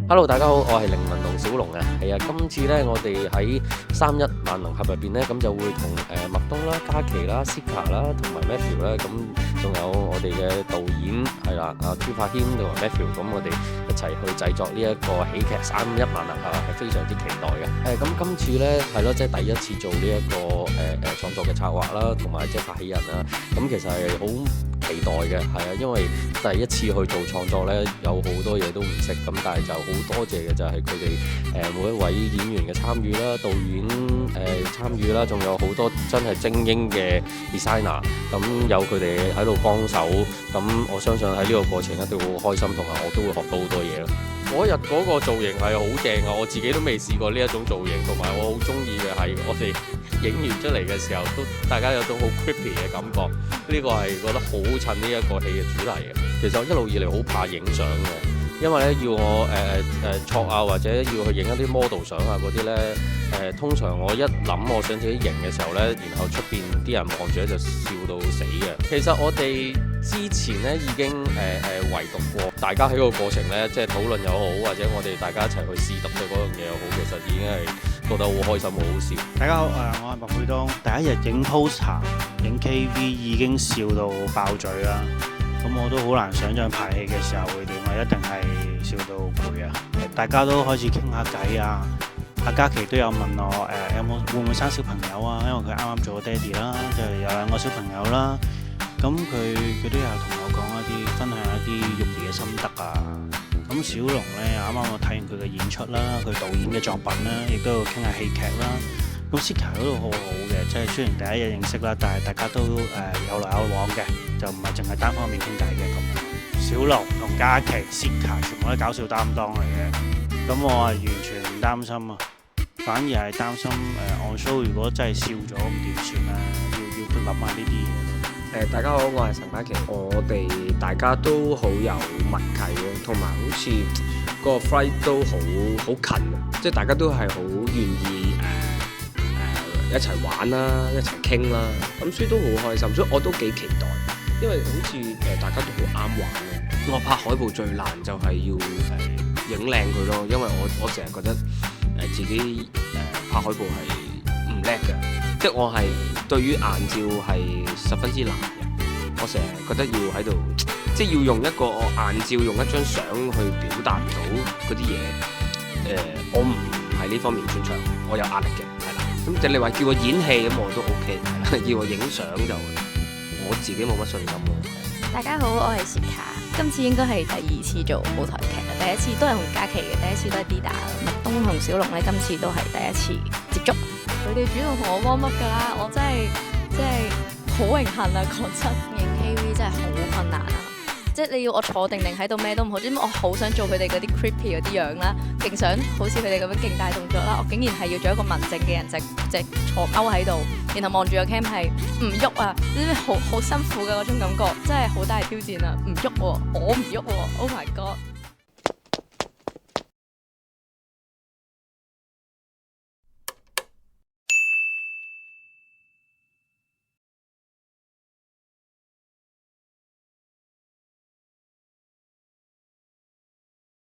Hello，大家好，我係凌文同小龍啊。係啊，今次咧我哋喺31萬能俠入邊咧，咁就會同麥冬啦、嘉琪啦、Sika 啦，同埋 Matthew 啦，咁仲有我哋嘅導演係啦，朱柏謙同埋 Matthew，咁我哋一齊去製作呢一個喜劇31萬能俠，係非常之期待嘅。咁今次咧係咯，即係第一次做呢一個創作嘅策劃啦，同埋即係發起人啦。咁其實係好期待嘅，係啊，因為第一次去做創作咧，有好多嘢都唔識，咁但係就好多謝嘅就係佢哋每一位演員嘅參與啦，導演參與啦，仲有好多真係精英嘅 designer， 咁有佢哋喺度幫手，咁我相信喺呢個過程一定會好開心，同埋我都會學到好多嘢咯。嗰日嗰個造型係好正啊！我自己都未試過呢一種造型，同埋我好中意嘅係我哋影完出嚟嘅時候，都大家有種好 creepy 嘅感覺。呢個係覺得好襯呢一個戲嘅主題嘅。其實我一路以嚟好怕影相嘅，因為咧要我撮啊，或者要去影一啲 model 相啊嗰啲咧，通常我一諗我想自己影嘅時候咧，然後出邊啲人望住咧就笑到死嘅。其實我哋之前咧已經圍讀過，大家喺個過程咧，即係討論又好，或者我哋大家一齊去試讀嘅嗰樣嘢又好，其實已經係覺得好開心，好好笑。大家好，我係麥沛東。第一日影 poster、影 KV 已經笑到爆嘴啦，咁我都好難想像排戲嘅時候會點啊，一定係笑到攰啊！大家都開始傾下偈啊。阿嘉琪都有問我會唔會生小朋友啊，因為佢啱啱做咗爹哋啦，就有2個小朋友啦。咁佢都有同我講分享一啲育兒嘅心得啊。咁小龍呢，啱啱我睇完佢嘅演出啦，佢導演嘅作品啦，亦都傾下戲劇啦。咁 Sika 嗰度好好嘅，即係雖然第一日認識啦，但係大家都有來有往嘅，就唔係淨係單方面傾偈嘅咁。小龍同嘉琪、Sika 全部都係搞笑擔當嚟嘅，咁我係完全唔擔心啊，反而係擔心on show 如果真係笑咗咁點算咧？要諗下呢啲嘢。大家好，我係陳嘉琪。我哋大家都好有默契咯，同埋好似個 flight 都好近啊！即係大家都係好願意一齊玩啦，一齊傾啦，咁所以都好開心，所以我都幾期待，因為好似大家都好啱玩咯。我拍海報最難就係要影靚佢咯，因為我成日覺得自己拍海報係唔叻嘅，即係我係對於硬照係十分之難嘅。我成日覺得要喺度，即係要用一個硬照，用一張相去表達到嗰啲嘢。我唔係呢方面專長，我有壓力嘅，係啦。咁即係你話叫我演戲咁，我都 OK，係啦。叫我影相就我自己冇乜信心咯。大家好，我係Sika，今次應該係第2次做舞台劇啦，第一次都係同嘉琪嘅，第一次都係 Dida，麥冬同小龍咧，今次都係第一次接觸。佢哋主動同我 warm up 㗎啦，我真係好榮幸啊！講真，影 KV 真係好困難啊！即係你要我坐定定喺度咩都唔好，因為我好想做佢哋嗰啲 creepy 嗰啲樣啦，勁想好似佢哋咁樣勁大動作啦，我竟然係要做一個文靜嘅人，就坐勾喺度，然後望住個 cam 係唔喐啊！你知唔知好辛苦嘅嗰種感覺，真係好大挑戰啊！唔喐喎，我唔喐喎 ，Oh my god！